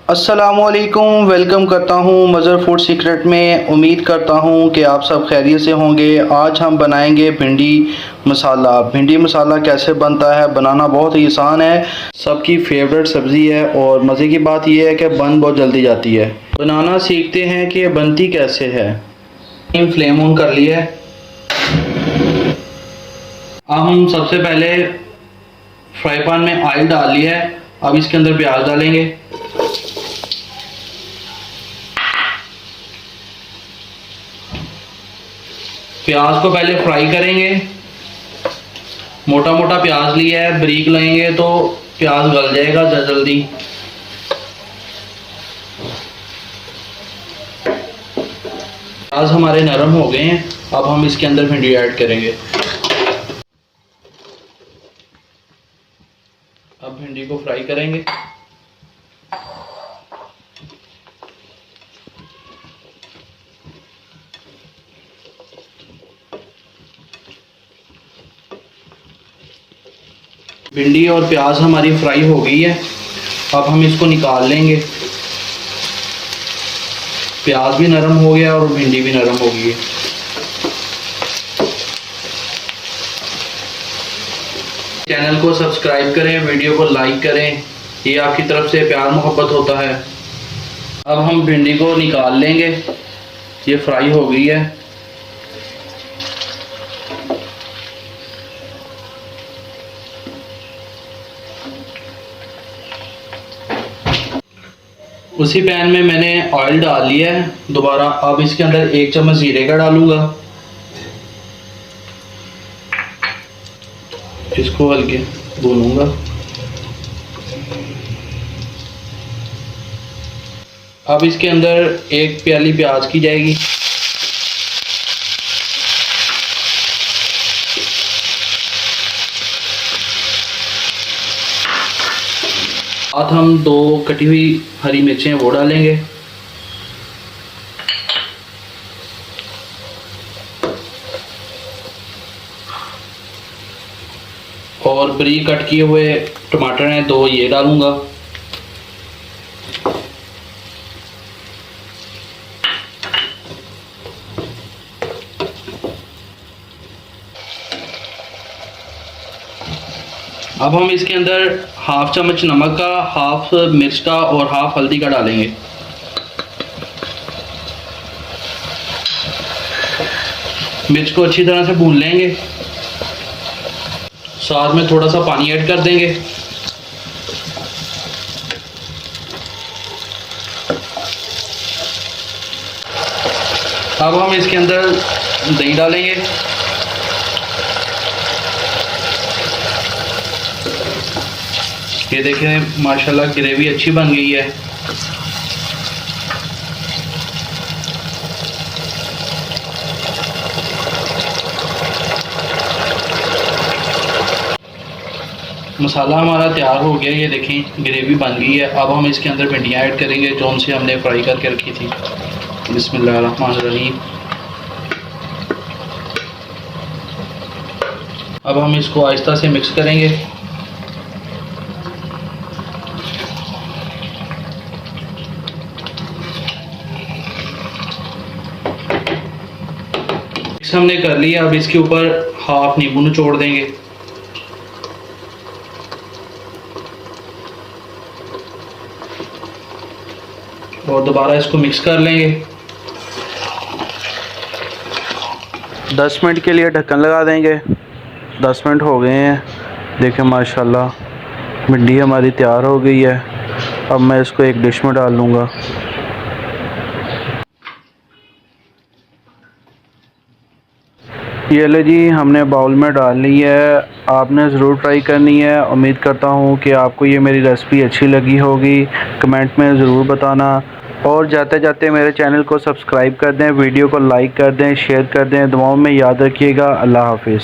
अस्सलामुअलैकुम, वेलकम करता हूँ मज़र फूड सीक्रेट में। उम्मीद करता हूँ कि आप सब खैरियत से होंगे। आज हम बनाएंगे भिंडी मसाला। भिंडी मसाला कैसे बनता है, बनाना बहुत ही आसान है, सबकी फेवरेट सब्ज़ी है और मज़े की बात यह है कि बन बहुत जल्दी जाती है। बनाना सीखते हैं कि बनती कैसे है। फ्लेम ऑन कर लिया है। अब हम सबसे पहले फ्राई पैन में ऑयल डाल लिया है। अब इसके अंदर प्याज डालेंगे। प्याज को पहले फ्राई करेंगे। मोटा मोटा प्याज लिया है, बारीक लेंगे तो प्याज गल जाएगा जल्दी। प्याज हमारे नरम हो गए हैं। अब हम इसके अंदर भिंडी ऐड करेंगे। अब भिंडी को फ्राई करेंगे। भिंडी और प्याज हमारी फ्राई हो गई है। अब हम इसको निकाल लेंगे। प्याज भी नरम हो गया और भिंडी भी नरम हो गई है। चैनल को सब्सक्राइब करें, वीडियो को लाइक करें, ये आपकी तरफ से प्यार मोहब्बत होता है। अब हम भिंडी को निकाल लेंगे, ये फ्राई हो गई है। उसी पैन में मैंने ऑयल डाल लिया है दोबारा। अब इसके अंदर 1 चम्मच जीरे का डालूंगा। इसको हल्के भूनूंगा। अब इसके अंदर 1 प्याली प्याज की जाएगी। साथ हम 2 कटी हुई हरी मिर्चें वो डालेंगे। और बारीक कट किए हुए टमाटर हैं 2, ये डालूंगा। अब हम इसके अंदर 1/2 चम्मच नमक का, 1/2 मिर्च का और 1/2 हल्दी का डालेंगे। मिर्च को अच्छी तरह से भून लेंगे। साथ में थोड़ा सा पानी ऐड कर देंगे। अब हम इसके अंदर दही डालेंगे। ये देखें माशाल्लाह ग्रेवी अच्छी बन गई है। मसाला हमारा तैयार हो गया, ये देखें ग्रेवी बन गई है। अब हम इसके अंदर भिंडियाँ ऐड करेंगे जो से हमने फ्राई करके रखी थी। बिस्मिल्लाहिर्रहमानिर्रहीम। अब हम इसको आहिस्ता से मिक्स करेंगे। हमने कर लिया। अब इसके ऊपर 1/2 नींबू निचोड़ देंगे। और दोबारा इसको मिक्स कर लेंगे। 10 मिनट के लिए ढक्कन लगा देंगे। 10 मिनट हो गए हैं। देखें माशाल्लाह भिंडी हमारी तैयार हो गई है। अब मैं इसको एक डिश में डाल लूँगा। ये ले जी, हमने बाउल में डाल ली है। आपने ज़रूर ट्राई करनी है। उम्मीद करता हूँ कि आपको ये मेरी रेसिपी अच्छी लगी होगी। कमेंट में ज़रूर बताना। और जाते जाते मेरे चैनल को सब्सक्राइब कर दें, वीडियो को लाइक कर दें, शेयर कर दें। दुआओं में याद रखिएगा। अल्लाह हाफिज़।